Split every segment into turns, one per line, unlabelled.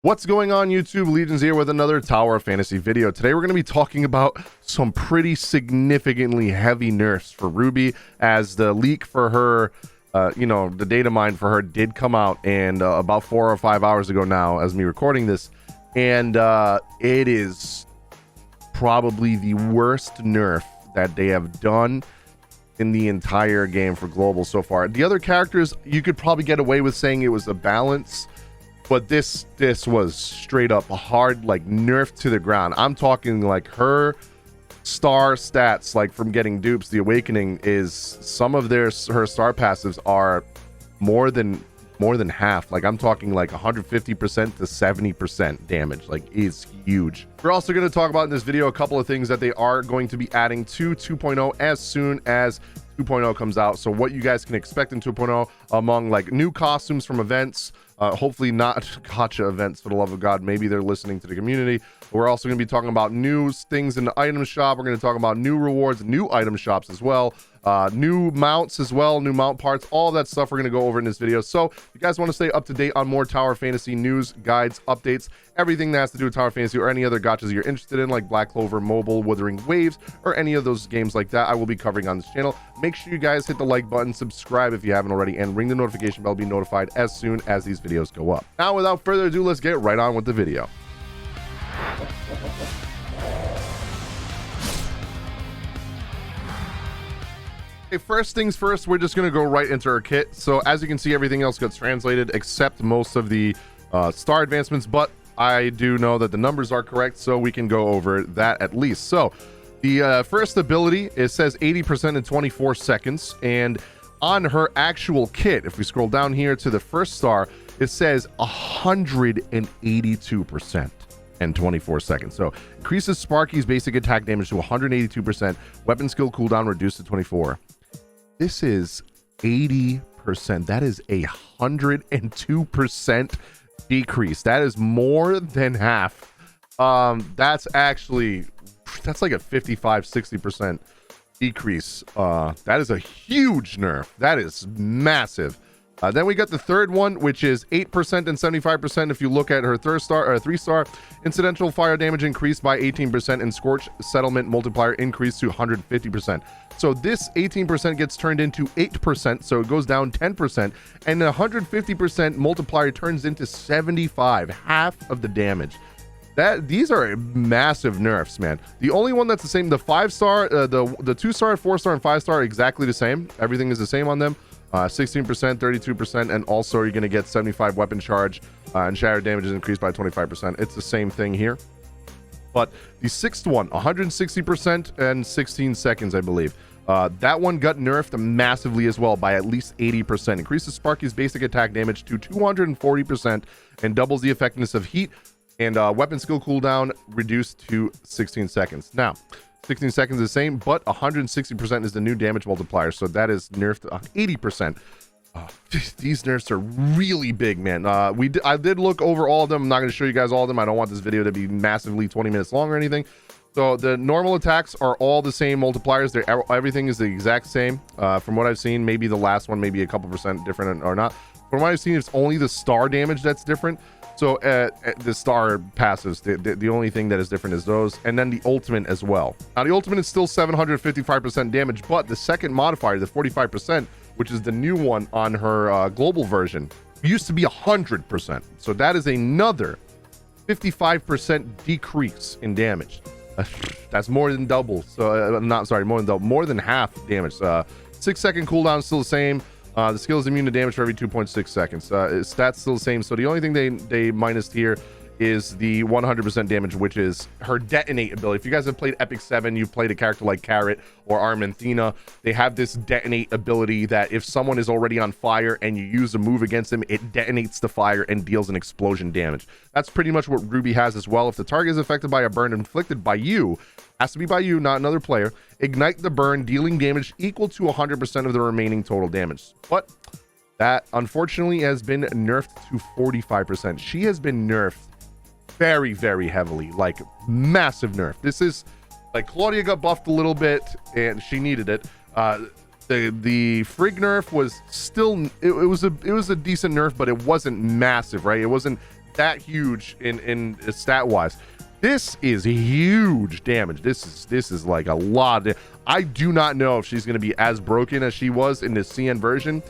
What's going on YouTube? Legions here with another Tower of Fantasy video. Today we're going to be talking about some pretty significantly heavy nerfs for Ruby, as the leak for her, the data mine for her did come out, and about 4 or 5 hours ago now as me recording this, and it is probably the worst nerf that they have done in the entire game for global so far. The other characters, you could probably get away with saying it was a balance, but this was straight up a hard, like, nerf to the ground. I'm talking like her star stats, like from getting dupes, the awakening, is some of her star passives are more than half. Like, I'm talking like 150% to 70% damage. Like, it's huge. We're also going to talk about in this video a couple of things that they are going to be adding to 2.0 as soon as 2.0 comes out. So what you guys can expect in 2.0 among like new costumes from events, hopefully not gotcha events, for the love of God. Maybe they're listening to the community. We're also going to be talking about new things in the item shop. We're going to talk about new rewards, new item shops as well, new mounts as well, new mount parts, all that stuff we're going to go over in this video. So if you guys want to stay up to date on more Tower Fantasy news, guides, updates, everything that has to do with Tower Fantasy or any other gotchas you're interested in, like Black Clover, Mobile, Wuthering Waves, or any of those games like that, I will be covering on this channel. Make sure you guys hit the like button, subscribe if you haven't already, and ring the notification bell to be notified as soon as these videos go up. Now, without further ado, let's get right on with the video. Okay, first things first, we're just going to go right into our kit. So as you can see, everything else gets translated except most of the star advancements, but I do know that the numbers are correct, so we can go over that at least. So the first ability, it says 80% in 24 seconds, and on her actual kit, if we scroll down here to the first star, it says 182% in 24 seconds. So increases Sparky's basic attack damage to 182%, weapon skill cooldown reduced to 24. This is 80%. That is 102% decrease. That is more than half. That's like a 55-60% decrease. That is a huge nerf. That is massive. Then we got the third one, which is 8% and 75%. If you look at her third star or 3-star, incidental fire damage increased by 18%, and scorch settlement multiplier increased to 150%. So this 18% gets turned into 8%, so it goes down 10%, and the 150% multiplier turns into 75, half of the damage. These are massive nerfs, man. The only one that's the same, the 5-star, the 2-star, 4-star, and 5-star are exactly the same. Everything is the same on them. 16%, 32%, and also you're going to get 75 weapon charge, and shatter damage is increased by 25%. It's the same thing here. But the 6th one, 160% and 16 seconds, I believe. That one got nerfed massively as well by at least 80%. Increases Sparky's basic attack damage to 240% and doubles the effectiveness of heat, and weapon skill cooldown reduced to 16 seconds. Now, 16 seconds is the same, but 160% is the new damage multiplier, so that is nerfed 80%. These nerfs are really big, man. I did look over all of them. I'm not going to show you guys all of them. I don't want this video to be massively 20 minutes long or anything. So the normal attacks are all the same multipliers. Everything is the exact same. From what I've seen, maybe the last one, maybe a couple percent different or not. From what I've seen, it's only the star damage that's different. So the star passives, the only thing that is different is those, and then the ultimate as well. Now the ultimate is still 755% damage, but the second modifier, the 45%, which is the new one on her global version, used to be 100%. So that is another 55% decrease in damage. That's more than double. So more than half damage. 6-second cooldown is still the same. The skill is immune to damage for every 2.6 seconds. Stats still the same. So the only thing they minused here is the 100% damage, which is her detonate ability. If you guys have played Epic 7, you've played a character like Carrot or Armanthina, they have this detonate ability that if someone is already on fire and you use a move against them, it detonates the fire and deals an explosion damage. That's pretty much what Ruby has as well. If the target is affected by a burn inflicted by you, has to be by you, not another player, ignite the burn, dealing damage equal to 100% of the remaining total damage. But that unfortunately has been nerfed to 45%. She has been nerfed very, very heavily, like massive nerf. This is like Claudia got buffed a little bit and she needed it. The Frigg nerf was still, it was a decent nerf, but it wasn't massive, right? It wasn't that huge in stat wise. This is huge damage. This is like a lot of, I do not know if she's going to be as broken as she was in the CN version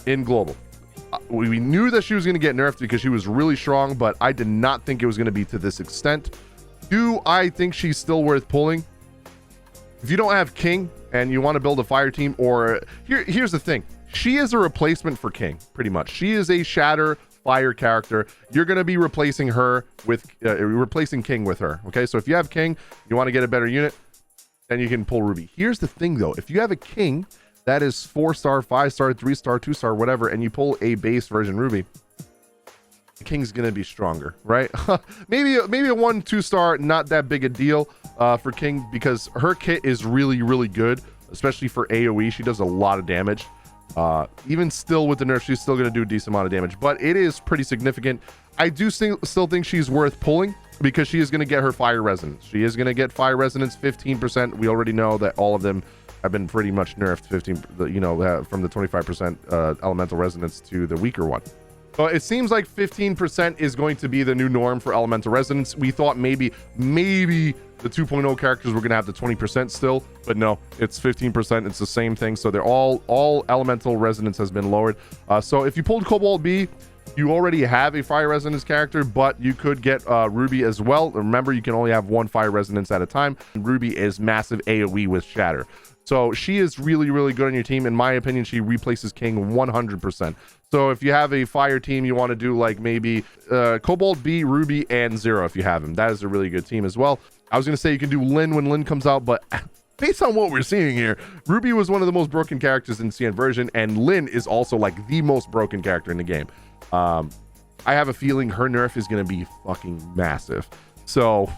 in global. We knew that she was going to get nerfed because she was really strong, but I did not think it was going to be to this extent. Do I think she's still worth pulling? If you don't have King and you want to build a fire team, or here's the thing, she is a replacement for King, pretty much. She is a shatter fire character. You're going to be replacing her with replacing King with her. Okay, so if you have King, you want to get a better unit, then you can pull Ruby. Here's the thing though, if you have a King that is 4-star, 5-star, 3-star, 2-star, whatever, and you pull a base version Ruby, King's gonna be stronger, right? maybe a 1-2-star, not that big a deal for King, because her kit is really good, especially for AoE. She does a lot of damage. Even still with the nerf, she's still gonna do a decent amount of damage, but it is pretty significant. I do still think she's worth pulling because she is gonna get her fire resonance. She is gonna get fire resonance 15%. We already know that all of them have been pretty much nerfed 15, you know, from the 25% elemental resonance to the weaker one. So it seems like 15% is going to be the new norm for elemental resonance. We thought maybe the 2.0 characters were going to have the 20% still, but no, it's 15%. It's the same thing. So they're all elemental resonance has been lowered. So if you pulled Cobalt B, you already have a fire resonance character, but you could get Ruby as well. Remember, you can only have one fire resonance at a time. Ruby is massive AoE with shatter. So she is really good on your team. In my opinion, she replaces King 100%. So if you have a fire team, you want to do like maybe Cobalt B, Ruby, and Zero if you have him. That is a really good team as well. I was going to say you can do Lynn when Lynn comes out, but based on what we're seeing here, Ruby was one of the most broken characters in CN version, and Lynn is also like the most broken character in the game. I have a feeling her nerf is going to be fucking massive. So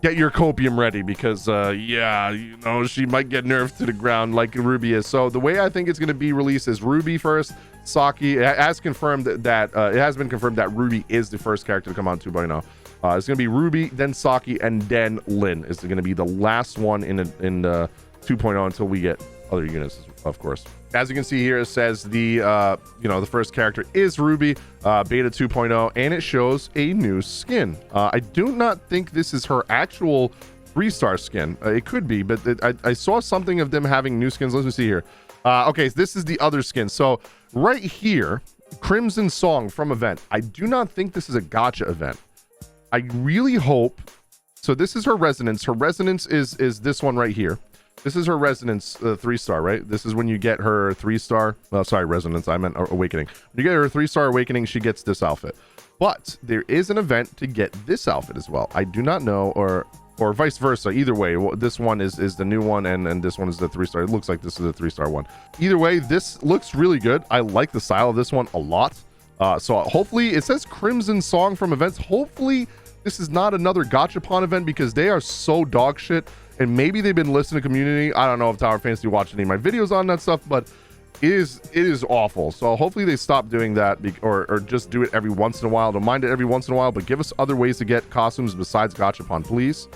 get your copium ready because yeah, you know, she might get nerfed to the ground like Ruby is. So the way I think it's going to be released is Ruby first, Saki. It has confirmed that it has been confirmed that Ruby is the first character to come on 2.0. It's going to be Ruby, then Saki, and then Lynn is going to be the last one in 2.0 until we get other units, of course. As you can see here, it says the you know, the first character is Ruby, beta 2.0, and it shows a new skin. I do not think this is her actual 3-star skin. It could be, but I saw something of them having new skins. Let's see here. Okay, so this is the other skin. So right here, Crimson Song from event. I do not think this is a gacha event. I really hope. So this is her resonance. Her resonance is this one right here. This is her resonance 3-star, right? This is when you get her 3-star. Oh, sorry, resonance. I meant awakening. When you get her 3-star awakening, she gets this outfit. But there is an event to get this outfit as well. I do not know, or vice versa. Either way, this one is the new one, and this one is the 3-star. It looks like this is the 3-star one. Either way, this looks really good. I like the style of this one a lot. So hopefully, it says Crimson Song from events. Hopefully, this is not another gachapon event because they are so dog shit. And maybe they've been listening to community. I don't know if Tower Fantasy watched any of my videos on that stuff, but it is awful. So hopefully they stop doing that, or just do it every once in a while. Don't mind it every once in a while, but give us other ways to get costumes besides gachapon, please.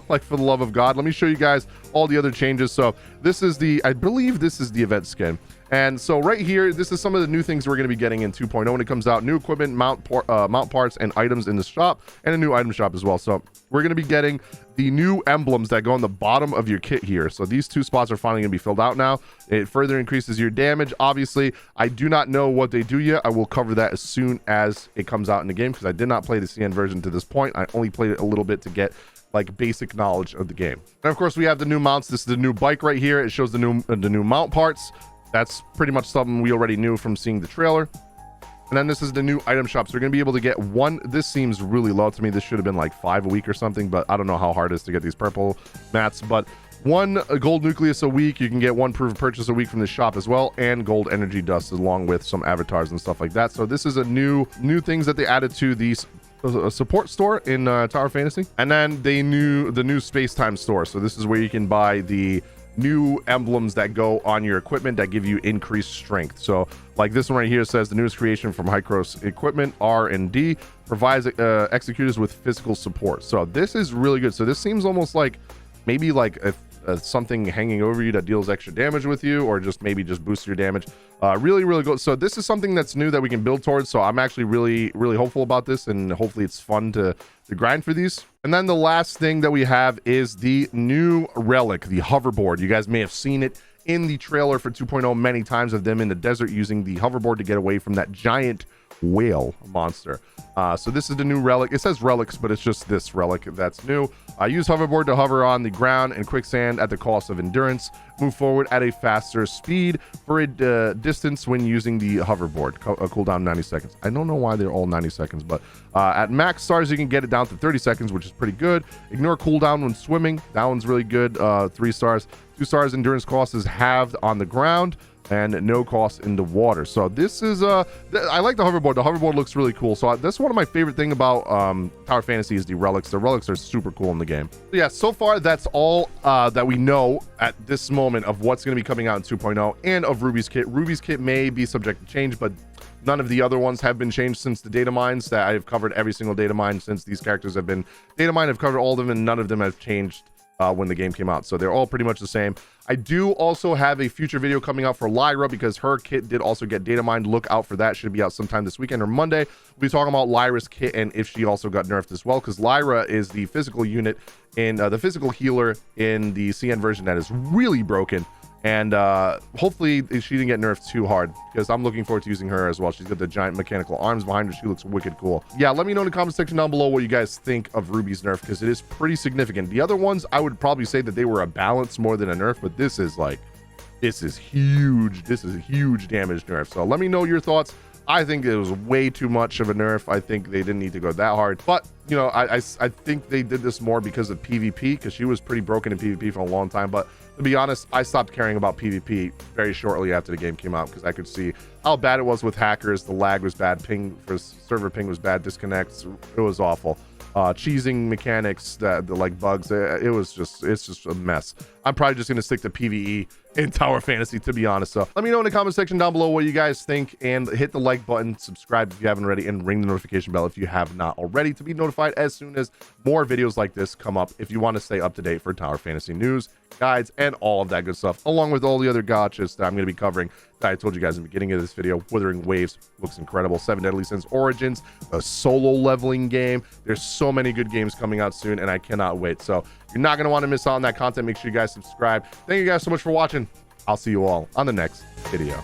Like, for the love of God, let me show you guys all the other changes. So this is I believe this is the event skin. And so right here, this is some of the new things we're going to be getting in 2.0 when it comes out. New equipment, mount parts, and items in the shop, and a new item shop as well. So we're going to be getting the new emblems that go on the bottom of your kit here. So these 2 spots are finally going to be filled out now. It further increases your damage. Obviously, I do not know what they do yet. I will cover that as soon as it comes out in the game because I did not play the CN version to this point. I only played it a little bit to get like basic knowledge of the game. And of course, we have the new mounts. This is the new bike right here. It shows the new mount parts. That's pretty much something we already knew from seeing the trailer. And then this is the new item shop. So you're going to be able to get one. This seems really low to me. This should have been like 5 a week or something, but I don't know how hard it is to get these purple mats. But 1 gold nucleus a week. You can get 1 proof of purchase a week from the shop as well, and gold energy dust along with some avatars and stuff like that. So this is a new things that they added to these support store in Tower Fantasy. And then the new space-time store. So this is where you can buy the new emblems that go on your equipment that give you increased strength. So like this one right here says the newest creation from Hycros Equipment R&D provides executors with physical support. So this is really good. So this seems almost like maybe like something hanging over you that deals extra damage with you, or just maybe just boosts your damage. Really good. So this is something that's new that we can build towards, so I'm actually really hopeful about this, and hopefully it's fun to grind for these. And then the last thing that we have is the new relic, the hoverboard. You guys may have seen it in the trailer for 2.0 many times, of them in the desert using the hoverboard to get away from that giant whale monster. So this is the new relic. It says relics, but it's just this relic that's new. Use hoverboard to hover on the ground and quicksand at the cost of endurance. Move forward at a faster speed for a distance when using the hoverboard. Cooldown 90 seconds. I don't know why they're all 90 seconds, but at max stars you can get it down to 30 seconds, which is pretty good. Ignore cooldown when swimming. That one's really good. 3 stars. 2 stars endurance cost is halved on the ground, and no cost in the water. So this is I like the hoverboard. The hoverboard looks really cool. So that's one of my favorite thing about Tower Fantasy is the relics. The relics are super cool in the game. So yeah, so far that's all that we know at this moment of what's going to be coming out in 2.0 and of Ruby's kit. Ruby's kit may be subject to change, but none of the other ones have been changed since the data mines. That I've covered every single data mine since these characters have been data mined. I've covered all of them, and none of them have changed when the game came out. So they're all pretty much the same. I do also have a future video coming out for Lyra, because her kit did also get data mined. Look out for that. Should be out sometime this weekend or Monday. We'll be talking about Lyra's kit and if she also got nerfed as well, because Lyra is the physical unit in the physical healer in the CN version that is really broken. And hopefully she didn't get nerfed too hard, because I'm looking forward to using her as well. She's got the giant mechanical arms behind her. She looks wicked cool. Yeah, let me know in the comment section down below what you guys think of Ruby's nerf, because it is pretty significant. The other ones, I would probably say that they were a balance more than a nerf, but this is huge. This is a huge damage nerf. So let me know your thoughts. I think it was way too much of a nerf. I think they didn't need to go that hard, but you know, I think they did this more because of PvP, because she was pretty broken in PvP for a long time. But to be honest, I stopped caring about PvP very shortly after the game came out, because I could see how bad it was with hackers. The lag was bad, server ping was bad, disconnects, it was awful. Cheesing mechanics, the like bugs, it's just a mess. I'm probably just gonna stick to PvE in Tower Fantasy, to be honest. So let me know in the comment section down below what you guys think, and hit the like button, subscribe if you haven't already, and ring the notification bell if you have not already, to be notified as soon as more videos like this come up, if you want to stay up to date for Tower Fantasy news, guides, and all of that good stuff, along with all the other gotchas that I'm going to be covering that I told you guys in the beginning of this video. Withering Waves looks incredible. 7 Deadly Sins Origins, a solo leveling game. There's so many good games coming out soon, and I cannot wait. So you're not going to want to miss out on that content. Make sure you guys subscribe. Thank you guys so much for watching. I'll see you all on the next video.